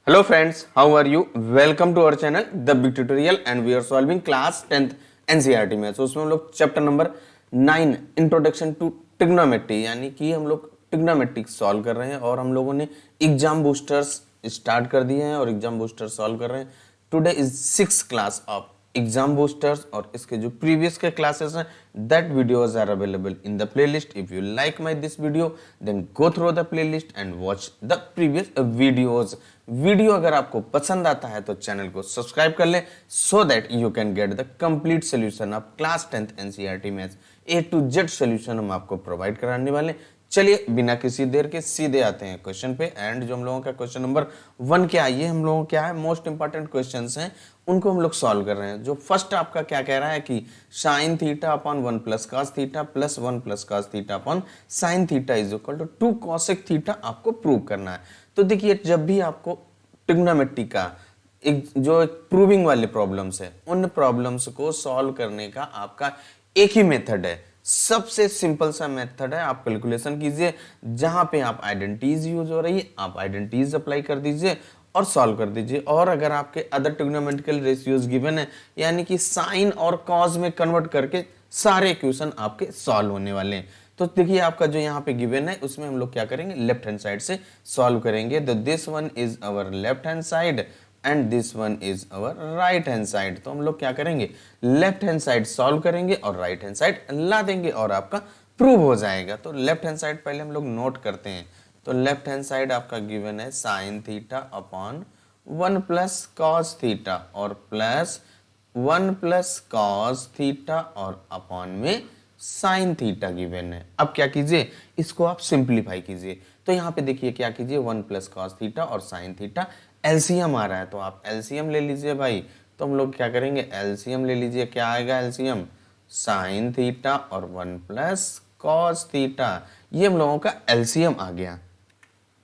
Hello friends, how are you? Welcome to our channel The Big Tutorial and we are solving class 10th NCERT में। उसमें हम लोग chapter number 9 introduction to trigonometry यानी कि हम लोग ट्रिग्नोमेट्रिक सॉल्व कर रहे हैं और हम लोगों ने एग्जाम बूस्टर्स स्टार्ट कर दिए हैं और एग्जाम बूस्टर्स सॉल्व कर रहे हैं। Today is 6th class of exam boosters और इसके जो प्रीवियस के क्लासेस हैं that videos are available in the playlist. If you like my this video then go through the playlist and watch the previous videos. Video अगर आपको पसंद आता है तो चैनल को सब्सक्राइब कर ले so that you can get the complete solution of class 10th NCERT maths A to Z solution हम आपको प्रोवाइड कराने वाले। चलिए बिना किसी देर के सीधे आते हैं क्वेश्चन पे। एंड जो हम लोगों का क्वेश्चन नंबर 1 क्या है, ये हम लोगों क्या है मोस्ट इंपॉर्टेंट क्वेश्चंस हैं, उनको हम लोग सॉल्व कर रहे हैं। जो फर्स्ट आपका क्या कह रहा है कि sine theta upon 1 plus cos theta plus 1 plus cos theta upon sine theta is equal to 2 cosec theta आपको प्रूव करना है। तो देखिए जब भी आपको ट्रिग्नोमेट्री का जो प्रूविंग वाले प्रॉब्लम्स है उन प्रॉब्लम्स को सॉल्व करने का आपका एक ही मेथड है, सबसे सिंपल सा मेथड है। आप कैलकुलेशन कीजिए, जहां पे आप आइडेंटिटीज यूज हो रही है आप आइडेंटिटीज अप्लाई कर दीजिए और सॉल्व कर दीजिए। और अगर आपके अदर ट्रिग्नोमेट्रिकल रेशियोज गिवन है यानी कि साइन और कॉस में कन्वर्ट करके सारे इक्वेशन आपके सॉल्व होने वाले हैं। तो देखिए आपका जो यहाँ पे गिवन है उसमें हम लोग क्या करेंगे, लेफ्ट हैंड साइड से सॉल्व करेंगे। तो this one is our left hand side and this one is our right hand side. तो हम लोग क्या करेंगे, लेफ्ट हैंड साइड सॉल्व करेंगे और राइट हैंड साइड ला देंगे और आपका प्रूव हो जाएगा। तो लेफ्ट हैंड साइड पहले हम लोग नोट करते हैं। तो लेफ्ट हैंड साइड आपका गिवन है sine theta upon 1 plus cos theta और प्लस 1 प्लस कॉस थीटा और अपॉन में साइन थीटा गिवन है। अब क्या कीजिए, इसको आप सिंप्लीफाई कीजिए। तो यहाँ पे देखिए क्या कीजिए, 1 प्लस कॉस थीटा और साइन थीटा एलसीएम आ रहा है तो आप एलसीएम ले लीजिए भाई। तो हम लोग क्या करेंगे, एलसीएम ले लीजिए। क्या आएगा एलसीएम, साइन थीटा और 1 प्लस कॉस थीटा, ये हम लोगों का एलसीएम आ गया।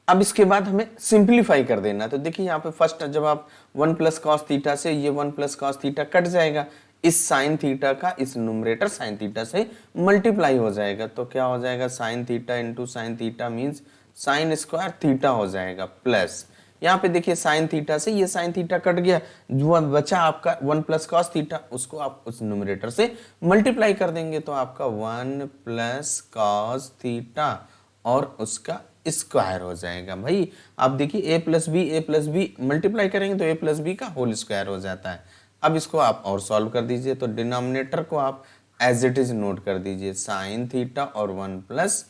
अब इसके बाद हमें सिंप्लीफाई कर देना। तो देखिए यहाँ पे फर्स्ट जब आप 1 प्लस कॉस थीटा से ये 1 प्लस कॉस थीटा कट जाएगा, इस साइन थीटा का इस न्यूमरेटर साइन थीटा से मल्टीप्लाई हो जाएगा। तो क्या हो जाएगा, sine theta into sine theta means sign square theta हो जाएगा प्लस यहाँ पे देखिए साइन थीटा से ये साइन थीटा कट गया, जो बचा आपका 1 प्लस कॉस थीटा उसको आप उस न्यूमरेटर से मल्टीप्लाई कर देंगे। तो आपका 1 प्लस कॉस थीटा और उसका स्क्वायर हो जाएगा। भाई आप देखिए a प्लस बी मल्टीप्लाई करेंगे तो a प्लस बी का होल स्क्वायर हो जाता है। अब इसको आप और सॉल्व कर दीजिए। तो डिनोमिनेटर को आप एज इट इज नोट कर दीजिए, साइन थीटा और 1 प्लस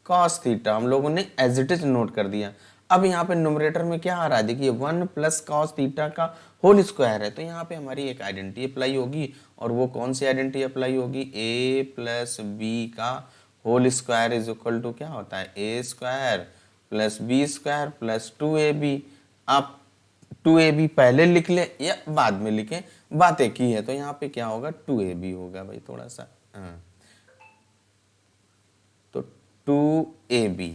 कॉस थीटा हम लोगों ने एज इट इज नोट कर दिया। अब यहाँ पे न्यूमरेटर में क्या आ रहा है, देखिए 1 प्लस कॉस थीटा का होल स्क्वायर है तो यहाँ पे हमारी एक आइडेंटिटी अप्लाई होगी। और वो कौन सी आइडेंटिटी अप्लाई होगी, a प्लस बी का whole square is equal to क्या होता है, a square plus b square plus 2ab। आप 2ab पहले लिख ले या बाद में लिखें, बात एक ही है। तो यहाँ पे क्या होगा, 2ab होगा भाई थोड़ा सा, हाँ तो 2ab।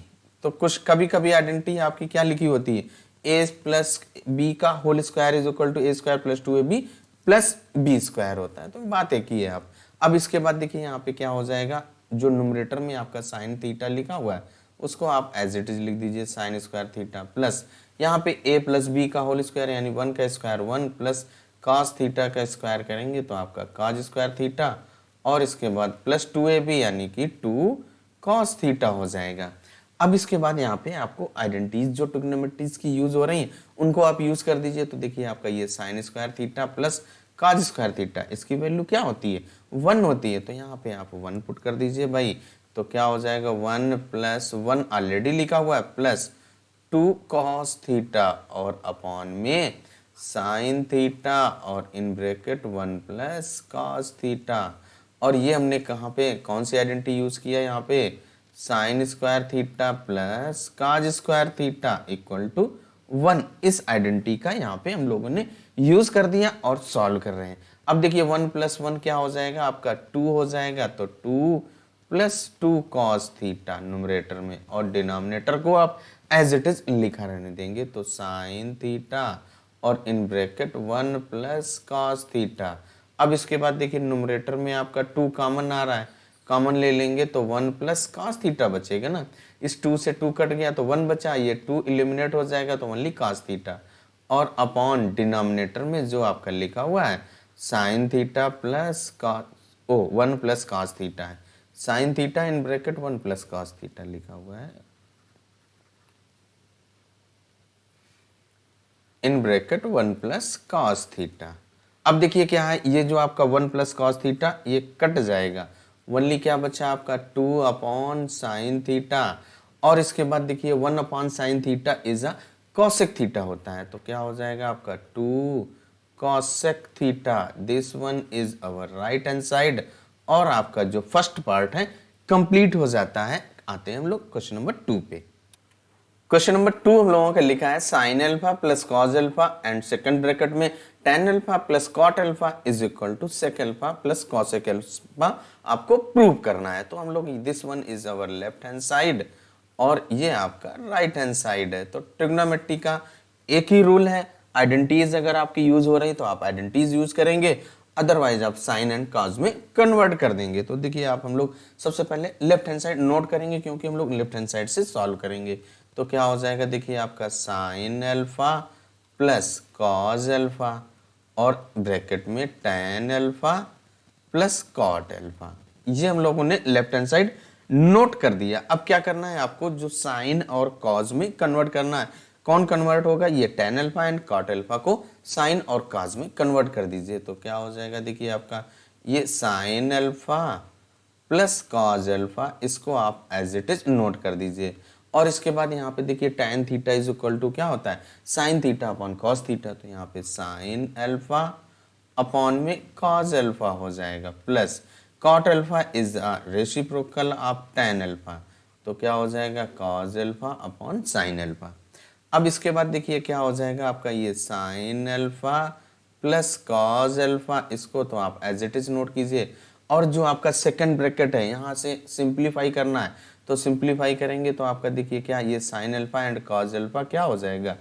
तो कुछ कभी कभी आइडेंटिटी आपकी क्या लिखी होती है, a प्लस बी का whole square is equal to a square plus 2ab plus b square होता है। तो बात एक ही है। आप अब इसके बाद देखिए यहाँ पे क्या हो जाएगा, जो न्यूमरेटर में आपका साइन थीटा लिखा हुआ है उसको आप एज इट इज लिख दीजिए, साइन स्क्वायर थीटा प्लस यहाँ पे a प्लस बी का होल स्क्वायर यानी 1 का स्क्वायर 1 प्लस कॉस थीटा का स्क्वायर करेंगे तो आपका कॉस स्क्वायर थीटा और इसके बाद प्लस 2ab यानी कि 2 कॉस थीटा हो जाएगा। अब इसके बाद यहाँ पे आपको आइडेंटिटीज जो ट्रिग्नोमेट्रीज की यूज हो रही हैं उनको आप यूज कर दीजिए। तो देखिए आपका ये sign square theta plus cos square theta, इसकी वैल्यू क्या होती है, 1 होती है। तो यहाँ पे आप 1 पुट कर दीजिए भाई। तो क्या हो जाएगा, 1 प्लस 1 ऑलरेडी लिखा हुआ है प्लस 2 कॉस थीटा और अपॉन में साइन थीटा और in bracket 1 plus cos theta. और ये हमने कहाँ पे कौन सी आइडेंटिटी यूज किया, यहाँ पे sine square theta plus cos square theta equal to 1। इस आइडेंटिटी का यहाँ पे हम लोगों ने यूज कर दिया और सॉल्व कर रहे हैं। अब देखिए 1 प्लस 1 क्या हो जाएगा, आपका 2 हो जाएगा। तो 2 प्लस 2 कॉस थीटा न्यूमरेटर में और डिनोमिनेटर को आप एज इट इज लिखा रहने देंगे। तो साइन थीटा और in bracket 1 plus cos theta. अब इसके बाद देखिए न्यूमरेटर में आपका 2 कॉमन आ रहा है, कॉमन ले लेंगे तो 1 प्लस कॉस थीटा बचेगा ना। इस 2 से 2 कट गया तो 1 बचा, ये 2 एलिमिनेट हो जाएगा तो ओनली कॉस थीटा और अपॉन डिनोमिनेटर में जो आपका लिखा हुआ है sine theta plus one plus cos theta है, sine theta in bracket one plus cos theta लिखा हुआ है in bracket one plus cos theta. अब देखिए क्या है, ये जो आपका वन प्लस कॉस थीटा ये कट जाएगा, वनली क्या बचा आपका टू अपॉन साइन थीटा, और इसके बाद देखिए one upon sine theta is a cosec theta होता है, तो क्या हो जाएगा आपका two cosec theta, this one is our right hand side, और आपका जो फर्स्ट पार्ट है कंप्लीट हो जाता है। आते हैं हम लोग क्वेश्चन नंबर 2 पे। क्वेश्चन नंबर 2 हम लोगों का लिखा है sine alpha plus cos alpha and second bracket में tan alpha plus cot alpha is equal to sec alpha plus cosec alpha आपको प्रूव करना है। तो हम लोग this one is our left hand side और ये आपका राइट हैंड साइड है। तो ट्रिग्नोमेट्री का एक ही रूल है, आइडेंटिटीज अगर आपकी यूज हो रही तो आप आइडेंटिटीज यूज करेंगे, अदरवाइज आप साइन एंड कॉस में कन्वर्ट कर देंगे। तो देखिए आप हम लोग सबसे पहले लेफ्ट हैंड साइड नोट करेंगे क्योंकि हम लोग लेफ्ट हैंड साइड से सॉल्व करेंगे। तो क्या हो जाएगा, देखिए आपका sine alpha plus cos alpha और ब्रैकेट में tan alpha plus cot alpha, ये हम लोगों ने लेफ्ट हैंड साइड नोट कर दिया। अब क्या करना है आपको, जो साइन और कॉस में कन्वर्ट करना है। कौन कन्वर्ट होगा, ये tan alpha and cot alpha को साइन और कॉस में कन्वर्ट कर दीजिए। तो क्या हो जाएगा, देखिए आपका ये sine alpha plus cos alpha, इसको आप एज इट इज नोट कर दीजिए। और इसके बाद यहाँ पे देखिए tan theta is equal to क्या होता है, sine theta upon cos theta. तो यहाँ पे साइन अल्फा अपॉन में कॉस अल्फा हो जाएगा plus cot alpha is reciprocal of tan alpha, तो क्या हो जाएगा cos alpha upon sine alpha. अब इसके बाद देखिए क्या हो जाएगा आपका ये sine alpha plus cos alpha, इसको तो आप एज इट इज नोट कीजिए। और जो आपका सेकंड ब्रैकेट है यहाँ से सिंप्लीफाई करना है, तो सिंप्लीफाई करेंगे तो आपका देखिए क्या ये sine alpha and cos alpha क्या हो जाएगा,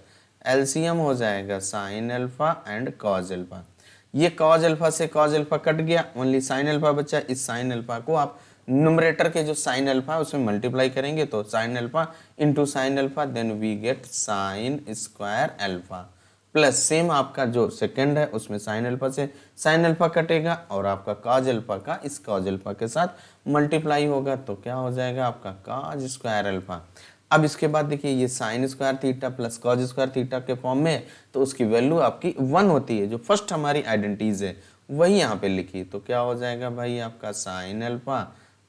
एलसीएम हो जाएगा sign alpha and cos alpha. ये कॉस अल्फा से कॉस अल्फा कट गया, ओनली साइन अल्फा बचा। इस साइन अल्फा को आप न्यूमरेटर के जो साइन अल्फा है उसमें मल्टीप्लाई करेंगे तो sine alpha into sine alpha, then we get sine square alpha plus same आपका जो सेकंड है उसमें साइन अल्फा से साइन अल्फा कटेगा और आपका कॉस अल्फा का इस कॉस अल्फा के साथ मल्टीप्लाई होगा, तो क्या हो जाएगा आपका कॉस स्क्वायर अल्फा। अब इसके बाद देखिए ये sign square theta plus cos square theta के फॉर्म में है, तो उसकी वैल्यू आपकी 1 होती है। जो फर्स्ट हमारी आइडेंटिटीज है वही यहाँ पे लिखी, तो क्या हो जाएगा भाई आपका sine alpha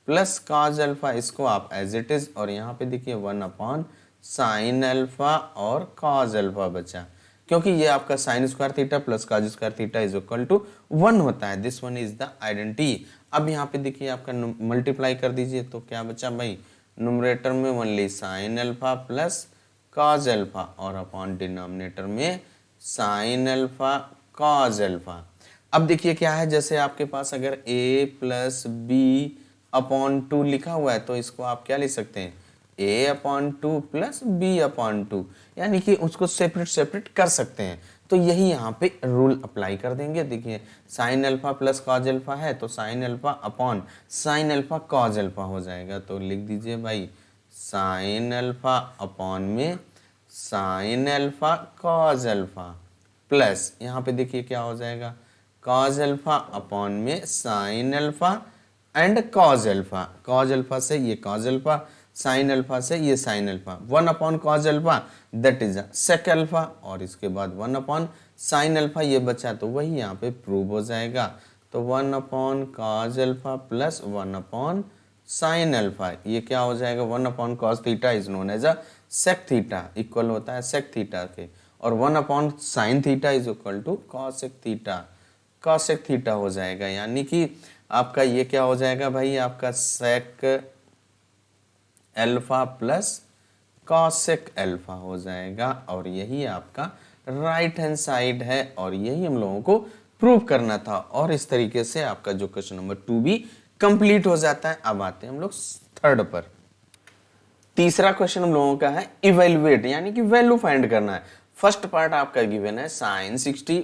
plus cos alpha, इसको आप एज इट इज, और यहाँ पे देखिए 1 अपॉन साइन अल्फा और कॉस अल्फा बचा, क्योंकि ये आपका sine square theta plus cos square theta is equal to 1 होता है। This one is the identity. अब यहाँ पे देखिए आपका मल्टीप्लाई कर दीजिए तो क्या बचा भाई, न्यूमरेटर में only sign alpha plus cos alpha और अपॉन डिनोमिनेटर में साइन अल्फा कॉस अल्फा। अब देखिए क्या है, जैसे आपके पास अगर a प्लस बी अपॉन 2 लिखा हुआ है तो इसको आप क्या लिख सकते हैं, a upon 2 plus b upon 2, यानी कि उसको सेपरेट सेपरेट कर सकते हैं। तो यही यहाँ पे रूल अप्लाई कर देंगे। देखिए sine alpha plus cos alpha है तो sine alpha upon sine alpha cos alpha हो जाएगा, तो लिख दीजिए भाई साइन अल्फा अपॉन में sine alpha cos alpha plus यहाँ पे देखिए क्या हो जाएगा कॉस अल्फा अपॉन में sine alpha and cos alpha, cos alpha से ये कॉस अल्फा, साइन अल्फा से ये sine alpha, 1 upon cos alpha that is sec alpha, और इसके बाद 1 अपॉन साइन अल्फा ये बचा तो वही यहाँ पे प्रूव हो जाएगा। तो 1 upon cos alpha plus 1 upon sine alpha, ये क्या हो जाएगा 1 upon cos theta is known as a sec theta, equal होता है सेक थीटा के, और 1 upon sine theta is equal to cosec theta, cosec theta हो जाएगा। यानी कि आपका ये क्या हो जाएगा भाई आपका sec alpha plus cosec alpha हो जाएगा, और यही आपका राइट हैंड साइड है और यही हम लोगों को प्रूव करना था। और इस तरीके से आपका जो क्वेश्चन नंबर 2 भी कंप्लीट हो जाता है। अब आते हैं हम लोग थर्ड पर। तीसरा क्वेश्चन हम लोगों का है इवेल्युएट, यानी कि वैल्यू फाइंड करना है। फर्स्ट पार्ट आपका गिवन है sine 60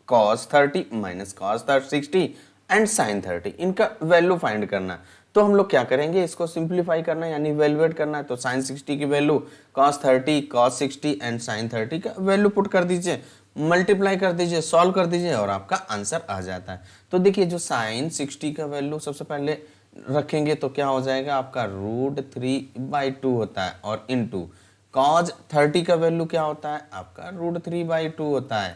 cos 30 minus cos 60 and sine 30, इनका वैल्यू फाइंड करना है। तो हम लोग क्या करेंगे, इसको सिंप्लीफाई करना है यानी इवेलुएट करना है। तो साइन 60 की value cos 30, cos 60 and sine 30 का वैल्यू पुट कर दीजिए, मल्टीप्लाई कर दीजिए, सॉल्व कर दीजिए और आपका आंसर आ जाता है। तो देखिए जो साइन 60 का वैल्यू सबसे पहले रखेंगे तो क्या हो जाएगा आपका √3/2 होता है, और इनटू cos 30 का वैल्यू क्या होता है आपका √3/2 होता है,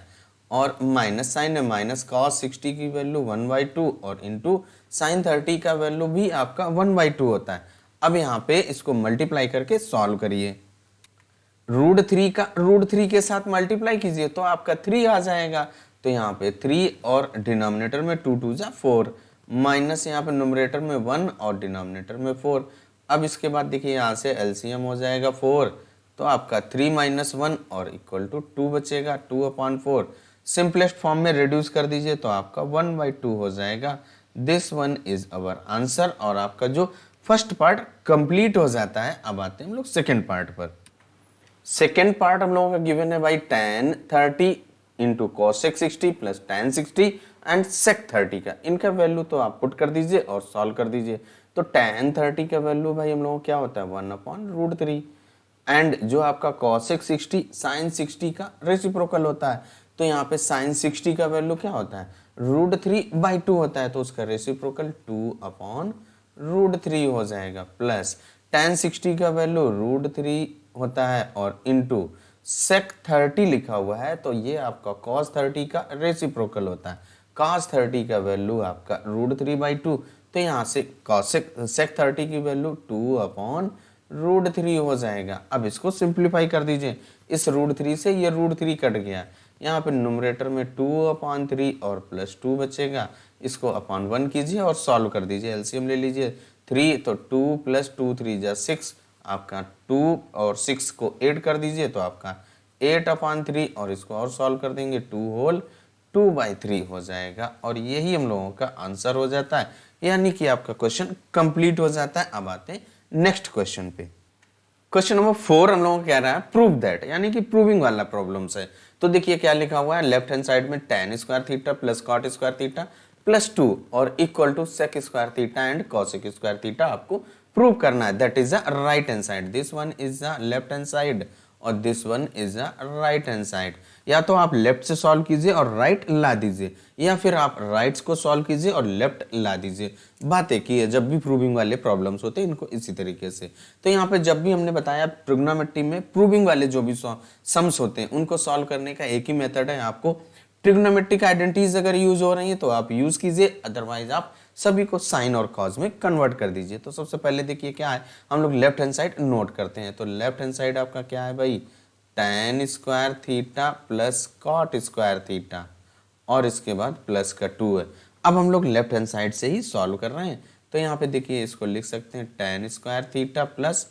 और माइनस साइन है, माइनस cos 60 की वैल्यू 1/2 और इनटू साइन 30 का वैल्यू भी आपका 1/2 होता है। अब यहाँ पे इसको मल्टीप्लाई करके सॉल्व करिए, √3 के साथ मल्टीप्लाई कीजिए तो आपका 3 आ जाएगा। तो यहाँ पे 3 और डिनोमिनेटर में 2 2 जा 4, माइनस यहाँ पे न्यूमरेटर में 1 और डिनोमिनेटर में 4। अब इसके बाद देखिए यहाँ से एलसीएम हो जाएगा 4, तो आपका 3 - 1 और इक्वल टू 2 बचेगा, 2/4। सिंपलेस्ट फॉर्म में रिड्यूस कर दीजिए तो आपका 1/2 हो जाएगा। This one is our answer, और आपका जो फर्स्ट पार्ट कंप्लीट हो जाता है। अब आते हैं हम लोग सेकेंड पार्ट पर। सेकेंड पार्ट हम लोगों का गिवन है भाई tan 30 into cosec 60 plus tan 60 and sec 30 का, इनका वैल्यू तो आप पुट कर दीजिए और सॉल्व कर दीजिए। तो tan 30 का वैल्यू भाई हम लोगों को क्या होता है 1/√3, एंड जो आपका cosec 60 sin 60 का रेसिप्रोकल होता है, तो यहाँ पे sin 60 का वैल्यू क्या होता है √3/2 होता है, तो उसका रेसिप्रोकल 2/√3 हो जाएगा, प्लस tan 60 का वैल्यू √3 होता है और इनटू sec 30 लिखा हुआ है, तो ये आपका cos 30 का रेसिप्रोकल होता है। cos 30 का वैल्यू आपका √3/2, तो यहाँ से sec 30 की वैल्यू 2/√3 हो जाएगा। अब इसको सिंप्लीफाई कर दीजिए, इस √3 से ये √3 कट गया, यहाँ पे न्यूमरेटर में 2/3 और प्लस 2 बचेगा, इसको अपॉन 1 कीजिए और सॉल्व कर दीजिए, एलसीएम ले लीजिए 3, तो 2 + 2 3 जा 6, आपका 2 और 6 को ऐड कर दीजिए तो आपका 8/3, और इसको और सॉल्व कर देंगे 2/3 हो जाएगा, और यही हम लोगों का आंसर हो जाता है, यानी कि आपका क्वेश्चन कंप्लीट हो जाता है। अब आते हैं नेक्स्ट क्वेश्चन पे। क्वेश्चन नंबर 4 हम लोगों को कह रहा है प्रूव दैट, यानी कि प्रूविंग वाला प्रॉब्लम्स है। तो देखिए क्या लिखा हुआ है, लेफ्ट हैंड साइड में tan² theta plus cot² theta plus 2 और equal to sec² theta and cosec² theta आपको प्रूव करना है। That is the right hand side, this one is the left hand side और this one is the right hand side. या तो आप left से solve कीजिए और राइट ला दीजिए, या फिर आप राइट्स को सॉल्व कीजिए और लेफ्ट ला दीजिए। बात एक ही है, जब भी प्रूविंग वाले प्रॉब्लम्स होते हैं इनको इसी तरीके से। तो यहाँ पे जब भी हमने बताया ट्रिग्नोमेट्री में प्रूविंग वाले जो भी सम्स होते हैं उनको सॉल्व करने का एक ही मेथड है। आपको ट्रिग्नोमेट्रिक आइडेंटिटीज अगर यूज हो रही है तो आप यूज कीजिए, अदरवाइज आप सभी को साइन और कॉज में कन्वर्ट कर दीजिए। तो सबसे पहले देखिए क्या है, हम लोग लेफ्ट हैंड साइड नोट करते हैं। तो लेफ्ट हैंड साइड आपका क्या है भाई, tan² theta plus cot² theta और इसके बाद प्लस का 2 है। अब हम लोग लेफ्ट हैंड साइड से ही सॉल्व कर रहे हैं, तो यहाँ पे देखिए इसको लिख सकते हैं tan² theta plus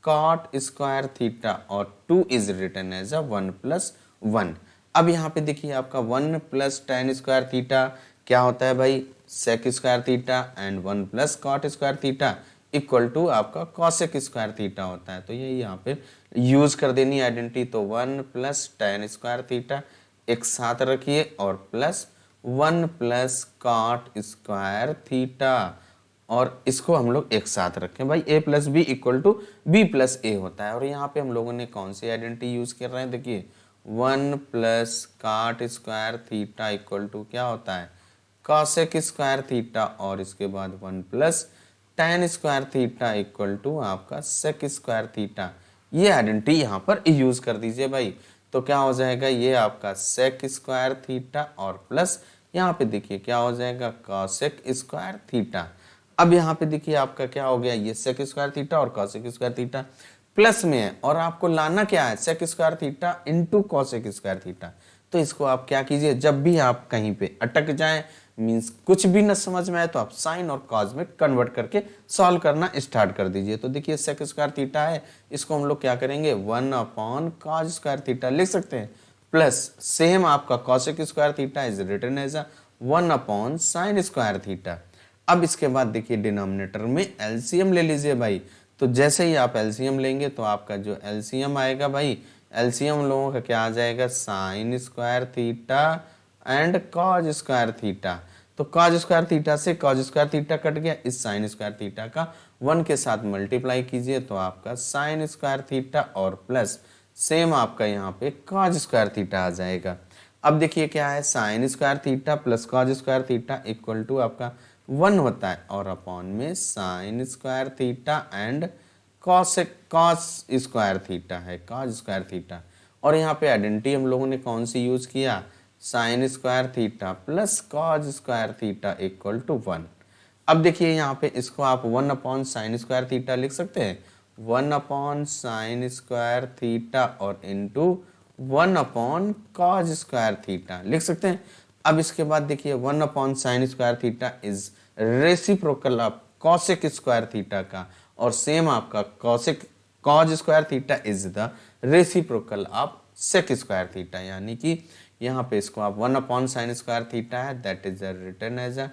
cot² theta और 2 इज रिटन एज अ 1 + 1। अब यहाँ पे देखिए आपका 1 + tan² थीटा क्या होता है भाई sec² theta and 1 + cot² theta equal to आपका cosec² थीटा होता है। तो ये यहाँ पे यूज कर देनी आइडेंटिटी। तो 1 + tan² थीटा एक साथ रखिए और प्लस 1 + cot² थीटा, और इसको हम लोग एक साथ रखें भाई, a + b equal to b + a होता है। और यहाँ पे हम लोगों ने कौन सी आइडेंटिटी यूज कर रहे हैं, देखिए 1 + cot² थीटा इक्वल टू क्या होता है cosec² थीटा, और इसके बाद 1 + tan² थीटा इक्वल टू आपका sec² थीटा। ये आइडेंटिटी यहाँ पर यूज कर दीजिए भाई। तो क्या हो जाएगा, ये आपका sec² थीटा और प्लस यहाँ पे देखिए क्या हो जाएगा cosec² थीटा। अब यहाँ पे देखिए आपका क्या हो गया, ये sec² थीटा और cosec² थीटा प्लस में है, और आपको लाना क्या है sec² theta into cosec² theta. तो इसको आप क्या कीजिए, जब भी आप कहीं पे अटक जाएं, मींस कुछ भी न समझ में आए, तो आप साइन और कॉज में कन्वर्ट करके सॉल्व करना स्टार्ट कर दीजिए। तो देखिए sec² थीटा है, इसको हम लोग क्या करेंगे 1/cos² थीटा लिख सकते हैं, प्लस सेम आपका cosec² theta is written as 1/sin² theta. अब इसके बाद देखिए डिनोमिनेटर में एलसीएम ले लीजिए भाई। तो जैसे ही आप एलसीएम लेंगे तो आपका जो एलसीएम आएगा भाई, एलसीएम लोगों का क्या आ जाएगा sin² theta and cos² theta. तो कॉज स्क्वायर थीटा से कॉज स्क्वायर थीटा कट गया, इस साइन स्क्वायर थीटा का 1 के साथ मल्टीप्लाई कीजिए तो आपका साइन स्क्वायर थीटा और प्लस सेम आपका यहाँ पे कॉज स्क्वायर थीटा आ जाएगा। अब देखिए क्या है, sine square theta plus cos square theta equal to आपका 1 होता है और अपॉन में sine square theta and cos square theta है, कॉस स्क्वायर थीटा। और यहाँ पे आइडेंटिटी हम लोगों ने कौन सी यूज किया, sine square theta plus cos square theta equal to 1। अब देखिए यहाँ पे इसको आप 1 अपॉन साइन स्क्वायर थीटा लिख सकते हैं, 1 अपॉन साइन स्क्वायर थीटा और into 1 upon cos square theta लिख सकते हैं। अब इसके बाद देखिए 1 upon sine square theta is reciprocal of cosec square theta का, और सेम आपका cosec cos square theta is the reciprocal of sec square theta, यानी कि यहाँ पे इसको आप 1 अपॉन साइन स्क्वायर थीटा है that is written as a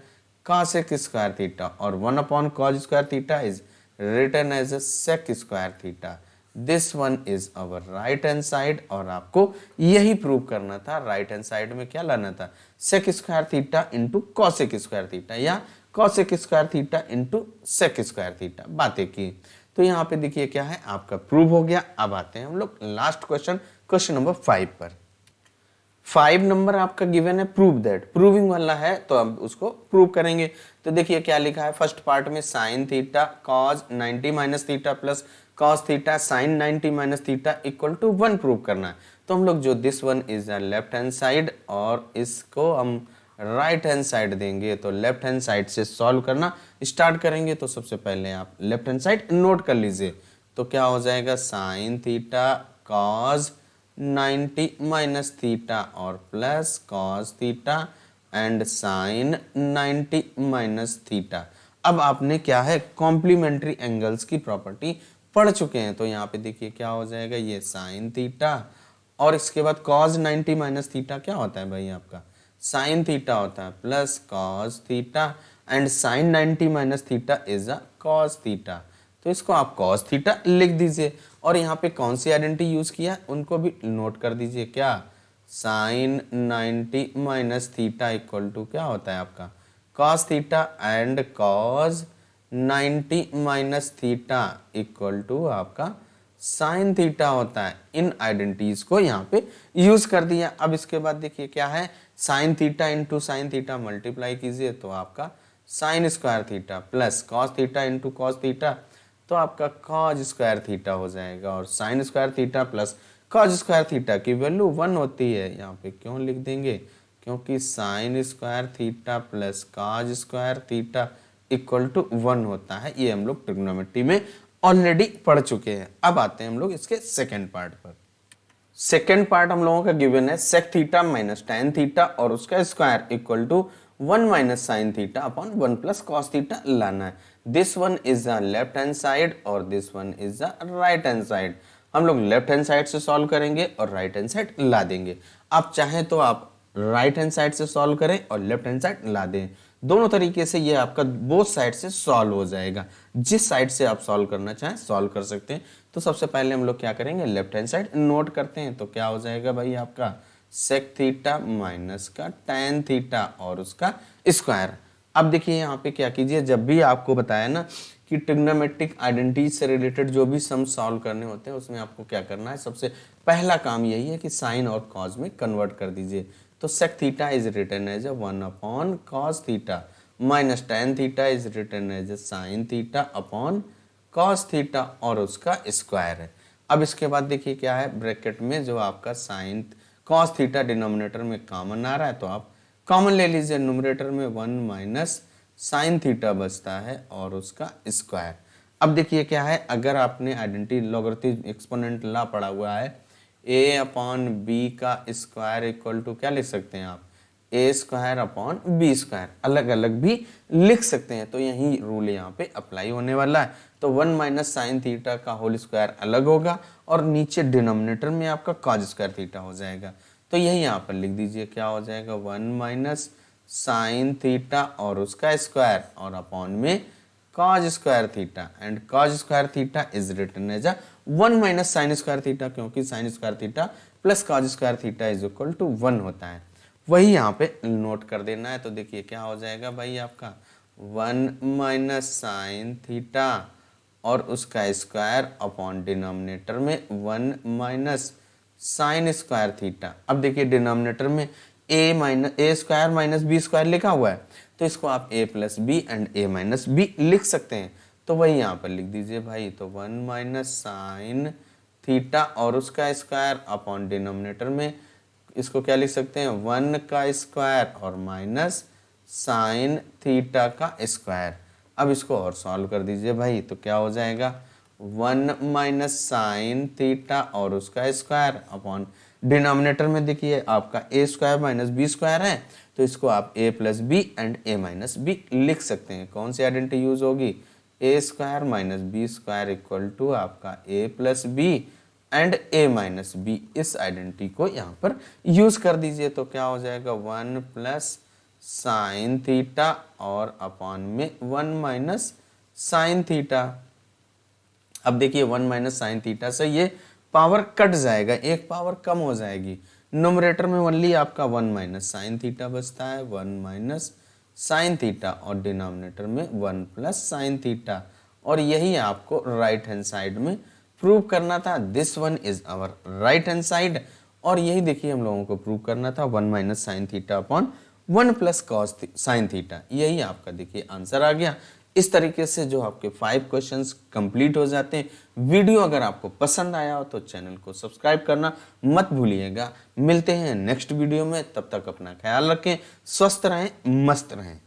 cosec square theta, और 1 upon cos square theta is written as a sec square theta. This one is our right hand side, और आपको यही प्रूव करना था, right hand side में क्या लाना था, sec square theta into cosec square theta या cosec square theta into sec square theta, बातें की। तो यहाँ पे देखिए क्या है, आपका प्रूव हो गया। अब आते हैं हम लोग लास्ट क्वेश्चन, क्वेश्चन नंबर 5 पर। 5 नंबर आपका गिवन है प्रूव दैट, प्रूविंग वाला है तो अब उसको प्रूव करेंगे। तो देखिए क्या लिखा है, फर्स्ट पार्ट में sine theta cos 90 minus theta plus cos theta sine 90 minus theta equal to 1 prove करना है। तो हम लोग जो this one is the left hand side और इसको हम राइट हैंड साइड देंगे, तो लेफ्ट हैंड साइड से सॉल्व करना स्टार्ट करेंगे। तो सबसे पहले आप लेफ्ट हैंड साइड नोट कर लीजिए, तो क्या हो जाएगा, sine theta cos 90 minus theta और plus cos theta and sine 90 minus theta. अब आपने क्या है, कॉम्प्लीमेंट्री एंगल्स की प्रॉपर्टी पढ़ चुके हैं, तो यहाँ पे देखिए क्या हो जाएगा, ये साइन थीटा और इसके बाद कॉस 90 माइनस थीटा क्या होता है भाई, आपका साइन थीटा होता है plus cos theta and sine 90 minus theta is a cos theta. तो इसको आप कॉस थीटा लिख दीजिए, और यहाँ पे कौन सी आइडेंटिटी यूज किया उनको भी नोट कर दीजिए, क्या sine 90 minus theta equal to क्या होता है आपका cos theta and cos 90 minus theta equal to आपका साइन थीटा होता है। इन आइडेंटिटीज को यहाँ पे यूज कर दिया। अब इसके बाद देखिए क्या है, sine theta into sine theta multiply कीजिए तो आपका sine square theta plus cos theta into cos theta तो आपका कॉज स्क्वायर थीटा हो जाएगा, और sine square theta plus cos square theta की वैल्यू 1 होती है। यहाँ पे क्यों लिख देंगे, क्योंकि sine square theta plus cos square theta equal to 1 होता है। ये हम लोग ट्रिग्नोमेट्री में ऑलरेडी पढ़ चुके हैं। अब आते हैं हम लोग इसके सेकेंड पार्ट पर। सेकेंड पार्ट हम लोगों का गिवन है sec theta minus tan theta और उसका square equal to 1 minus sine theta upon 1 plus cos theta लाना है। This one is the left hand side और this one is the right hand side. हम लोग लेफ्ट हैंड साइड से solve करेंगे और राइट हैंड साइड ला देंगे। आप चाहें तो आप राइट हैंड साइड से सॉल्व करें और लेफ्ट हैंड साइड ला दें, दोनों तरीके से ये आपका बोथ साइड से सॉल्व हो जाएगा। जिस साइड से आप सॉल्व करना चाहें सॉल्व कर सकते हैं। तो सबसे पहले हम लोग क्या करेंगे, लेफ्ट हैंड साइड नोट करते हैं। तो क्या हो जाएगा भाई आपका सेक थीटा माइनस का टेन थीटा और उसका स्क्वायर। अब देखिए यहाँ पे क्या कीजिए, जब भी आपको बताया ना कि ट्रिग्नोमेट्रिक आइडेंटिटीज से रिलेटेड जो भी सम सॉल्व करने होते हैं उसमें आपको क्या करना है, सबसे पहला काम यही है कि साइन और कॉस में कन्वर्ट कर दीजिए। तो sec theta is written as 1 upon cos theta minus tan theta is written as sine theta upon cos theta और उसका स्क्वायर है। अब इसके बाद देखिए क्या है, ब्रैकेट में जो आपका साइन कॉस थीटा डिनोमिनेटर में कॉमन आ रहा है तो आप कॉमन ले लीजिए, न्यूमरेटर में 1 माइनस साइन थीटा बचता है और उसका स्क्वायर। अब देखिए क्या है, अगर आपने आइडेंटिटी लॉगरिथम एक्सपोनेंट ला पढ़ा हुआ है, a अपॉन बी का स्क्वायर इक्वल टू क्या लिख सकते हैं आप, ए स्क्वायर अपॉन बी स्क्वायर, अलग अलग भी लिख सकते हैं। तो यही रूल यहाँ पे अप्लाई होने वाला है। तो 1 माइनस साइन थीटा का होल स्क्वायर अलग होगा और नीचे डिनोमिनेटर में आपका कॉज स्क्वायर थीटा हो जाएगा। तो यही यहाँ पर लिख दीजिए, क्या हो जाएगा 1 माइनस साइन थीटा और उसका स्क्वायर और अपॉन में cos square theta and cos square theta is written as 1 minus sine square theta, क्योंकि sine square theta plus cos square theta is equal to 1 होता है। वही यहाँ पे नोट कर देना है। तो देखिए क्या हो जाएगा भाई आपका 1 माइनस साइन थीटा और उसका स्क्वायर अपॉन डिनोमिनेटर में 1 माइनस साइन स्क्वायर थीटा। अब देखिए डिनोमिनेटर में A square minus B square लिखा हुआ है, तो इसको आप A plus B and A minus B लिख सकते हैं। तो वही यहाँ पर लिख दीजिए भाई। तो 1 माइनस साइन थीटा और उसका स्क्वायर अपॉन डिनोमिनेटर में इसको क्या लिख सकते हैं 1 का स्क्वायर और माइनस साइन थीटा का स्क्वायर। अब इसको और सॉल्व कर दीजिए भाई। तो क्या हो जाएगा 1 माइनस साइन थीटा और उसका स्क्वायर अपॉन डिनोमिनेटर में देखिए आपका A square minus B square है, तो इसको आप A plus B and A minus B लिख सकते हैं। कौन सी आइडेंटिटी यूज होगी, A square minus B square equal to आपका A plus B and A minus B. इस आइडेंटिटी को यहाँ पर यूज कर दीजिए। तो क्या हो जाएगा 1 प्लस साइन थीटा और अपॉन में 1 माइनस साइन थीटा। अब देखिए 1 माइनस साइन थीटा से ये पावर कट जाएगा, एक पावर कम हो जाएगी। न्यूमरेटर में ओनली आपका 1 माइनस साइन थीटा बचता है, 1 माइनस साइन थीटा, और डिनोमिनेटर में 1 प्लस साइन थीटा। और यही आपको राइट हैंड साइड में प्रूव करना था। This one is our right hand side. और यही देखिए हम लोगों को प्रूव करना था 1 minus sine theta upon 1 plus cos sine theta. यही आपका देखिए आंसर आ गया। इस तरीके से जो आपके 5 क्वेश्चंस कंप्लीट हो जाते हैं। वीडियो अगर आपको पसंद आया हो तो चैनल को सब्सक्राइब करना मत भूलिएगा। मिलते हैं नेक्स्ट वीडियो में, तब तक अपना ख्याल रखें, स्वस्थ रहें, मस्त रहें।